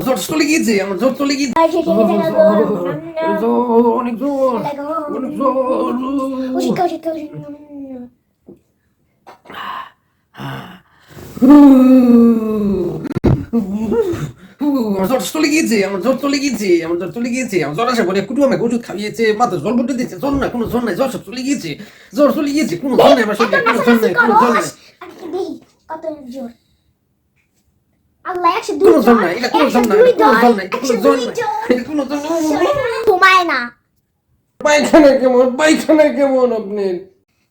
জ্বর চলে গিয়েছে, আমার জ্বর চলে গিয়েছে, আর শেষে গেছে না জ্বর, অনেক জ্বর, অনেক জ্বর। ওষুধ খাও, ওষুধ খাও, আমার জ্বর চলে গিয়েছে, আমার জ্বর চলে গিয়েছে, আমার জ্বর চলে গিয়েছে, আমার জ্বর আসা পরে কুটু আমাকে ওষুধ খাইয়েছে, মাথা জল বটে দিয়েছে, জ্বর না, কোনো জ্বর নাই, জ্বর সব চলে গিয়েছে, জ্বর চলে গিয়েছে, কোনো জ্বর নাই আমার শরীরে, কোনো জ্বর নাই, কোনো জ্বর নাই, কত জোর আল্লাহ 102 কোনো জ্বর নাই, এটা কোনো জ্বর নাই, কোনো জ্বর নাই, কোনো জ্বর নাই, এটা কোনো জ্বর নাই। ঘুমায় না পায়খানা কেমন, পায়খানা কেমন আপনার?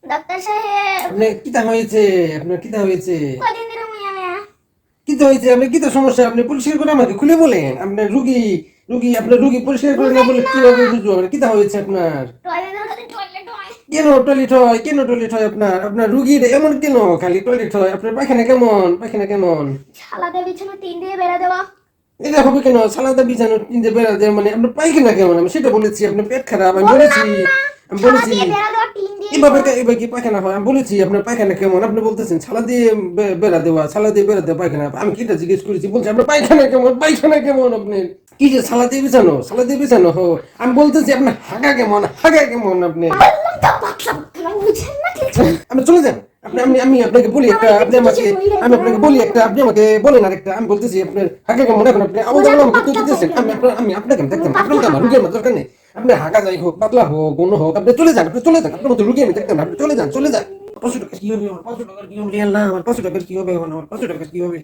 ডাক্তার সাহেব আপনার কিতা হয়েছে, আপনার কিতা হয়েছে, কদিন ধরে ঘুমিয়ে না কিতা হয়েছে, আপনার কিতা সমস্যা, আপনি পরিষ্কার করে আমাকে খুলে বলেন, আপনার রুগী, আপনার রুগী পরিষ্কার করে না বলে কিভাবে বুঝবো কিতা হয়েছে আপনার? টয়লেট হয় কেন টয়লেট হয়, কেন টয়লেট হয় আপনার? আপনার রুগীর এমন কেন খালি টয়লেট হয়? আপনার পায়খানা কেমন, পায়খানা কেমন? সালাদে বিছানো টিন দিয়ে বেড়া দেওয়া এটা হবে কেন? সালাদা বিছানো তিনটে বেড়া দেয় মানে আপনার পায়খানা কেমন? আমি সেটা বলেছি, আপনার পেট খারাপ আমি বলেছি, আমি সালা বলেছি দিয়ে বেড়া দেওয়া টিন দিয়ে এবার কি পায়খানা হয়? আমি বলেছি আপনার পায়খানা কেমন, আপনি বলতেছেন ছালা দিয়ে বেড়া দেওয়া, ছালা দিয়ে বেড়া দেওয়া পায়খানা। আমি কিটা জিজ্ঞেস করেছি, বলছি আপনার পায়খানা কেমন, পায়খানা কেমন? আপনি কি যে ছালা দিয়ে বিছানো, ছালা দিয়ে বিছানো হো? আমি বলতেছি আপনার হাগা কেমন, হাগা কেমন? আপনি বললাম তো পাতলা পাতলা বুঝেন না কিছু আপনি চলে যান, আপনি আমি আপনাকে বলি একটা, আপনি আমাকে, আমি আপনাকে বলি একটা, আপনি আমাকে বলেন আরেকটা। আমি বলতেছি আপনার হাগা কেমন, এখন আপনি আমাকে উত্তর দিতেছেন, আমি আপনাকে দেখতাম, আপনার তো আমার রুগীর আমার দরকার নেই। আপনি হাগা যাই হোক, পাতলা হোক, গণ হোক, আপনি চলে যান, আপনি চলে যান, আপনার মতো রুগী আমি দেখতাম, আপনি চলে যান, চলে যান। 500 টাকা কি হবে আমার, 500 টাকার কি হবে আল্লাহ, আমার 500 টাকার কি হবে এখন, আমার 500 টাকার কি হবে?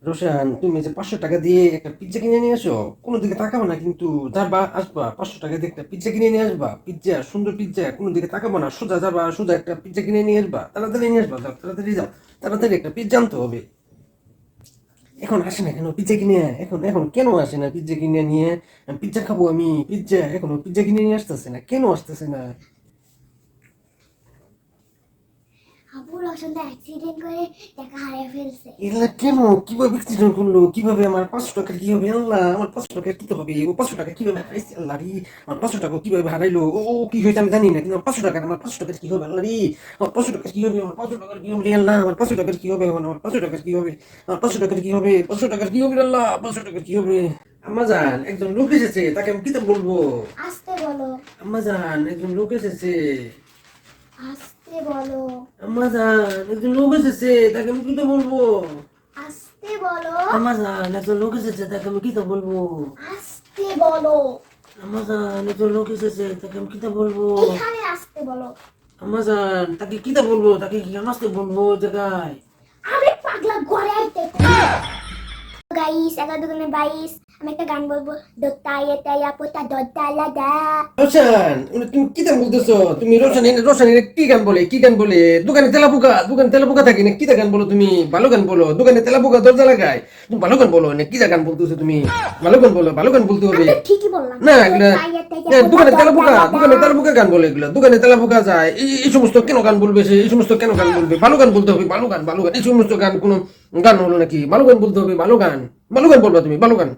রোশান, তুমি যে 500 টাকা দিয়ে একটা পিজ্জা কিনে নিয়ে আসো, কোনো দিকে তাকাবো না কিন্তু, যাবা আসবা 500 টাকা দিয়ে একটা পিজ্জা কিনে নিয়ে আসবা, পিজ্জা, সুন্দর পিজ্জা, কোনো দিকে তাকাবো না, সোজা যাবা, সোজা একটা পিজ্জা কিনে নিয়ে আসবা, তাড়াতাড়ি নিয়ে আসবা, যাও তাড়াতাড়ি যাও, তাড়াতাড়ি একটা পিজ্জা আনতে হবে। এখন আসে না কেন পিজ্জা কিনে, এখন এখন কেন আসে না পিজ্জা কিনে নিয়ে? পিজ্জা খাবো আমি, পিজ্জা, এখনো পিজ্জা কিনে নিয়ে আসতেছে না, কেন আসতেছে না? আবু রসুন অ্যাক্সিডেন্ট করে টাকা হারিয়ে ফেলছে এগুলা কেন, কিভাবে অ্যাক্সিডেন্ট করলো, কিভাবে আমার 500 টাকা কি হবে আল্লাহ, আমার 500 টাকা কি হবে, ও 500 টাকা কিভাবে হারাইছে আল্লাহ রে, আমার 500 টাকা কিভাবে হারাইলো, ও কি হয়েছে আমি জানি না, কিন্তু আমার 500 টাকা, আমার 500 টাকা কি হবে আল্লাহ রে, আমার 500 টাকা কি হবে, আমার 500 টাকার কি হবে রে আল্লাহ, আমার 500 টাকার কি হবে এখন, আমার 500 টাকার কি হবে, আমার 500 টাকার কি হবে, 500 টাকার কি হবে রে আল্লাহ, 500 টাকার কি হবে? আম্মা জান, একজন লোক এসেছে, তাকে আমি কি তো বলবো? আসতে বলো আম্মা জান, একজন লোক এসেছে, আসতে বলো আম্মা জান, একজন লোক এসেছে, তাকে আমি কি তো বলবো? আসতে বলো আমাজন, একজন লোক এসেছে, তাকে আমি কি তা বলবো? আসতে বলো আমাজন, একজন লোক এসেছে, তাকে আমি কি তা বলবো? এখানে আসতে বলো আমাজন, তাকে কি তা বলবো, তাকে কি আমাকে বলবো ওই জায়গায়? আরে পাগলা ঘরে আইতে গাইস 11 × 22 আমি একটা গান বলবো দোতায়ে তায়া পোতা দোতালা দা রোশন, তুমি কি তা বলতেছো? তুমি রোশন, রোশন কি গান বলে, কি গান বলে? দোকানে তেলাপোকা থাকে না, কি তা গান বলো তুমি? ভালো গান বলো, দোকানে তেলাপোকা দরজা লাগায়, তুমি ভালো গান বলো না, কি তা গান বলতেছো তুমি? ভালো গান বলো, ভালো গান বলতে হবে। আমি তো ঠিকই বললাম না এগুলা, না, দোকানে তেলাপোকা গান বলে, এগুলা দোকানে তেলাপোকা যায়, এই সমস্ত কেন গান বলবে সে, এই সমস্ত কেন গান বলবে? ভালো গান বলতে হবে, ভালো গান, ভালো গান, এই সমস্ত গান কোনো গান হলো নাকি? ভালো গান বলতে হবে, ভালো গান, ভালো গান বলবা তুমি, ভালো গান।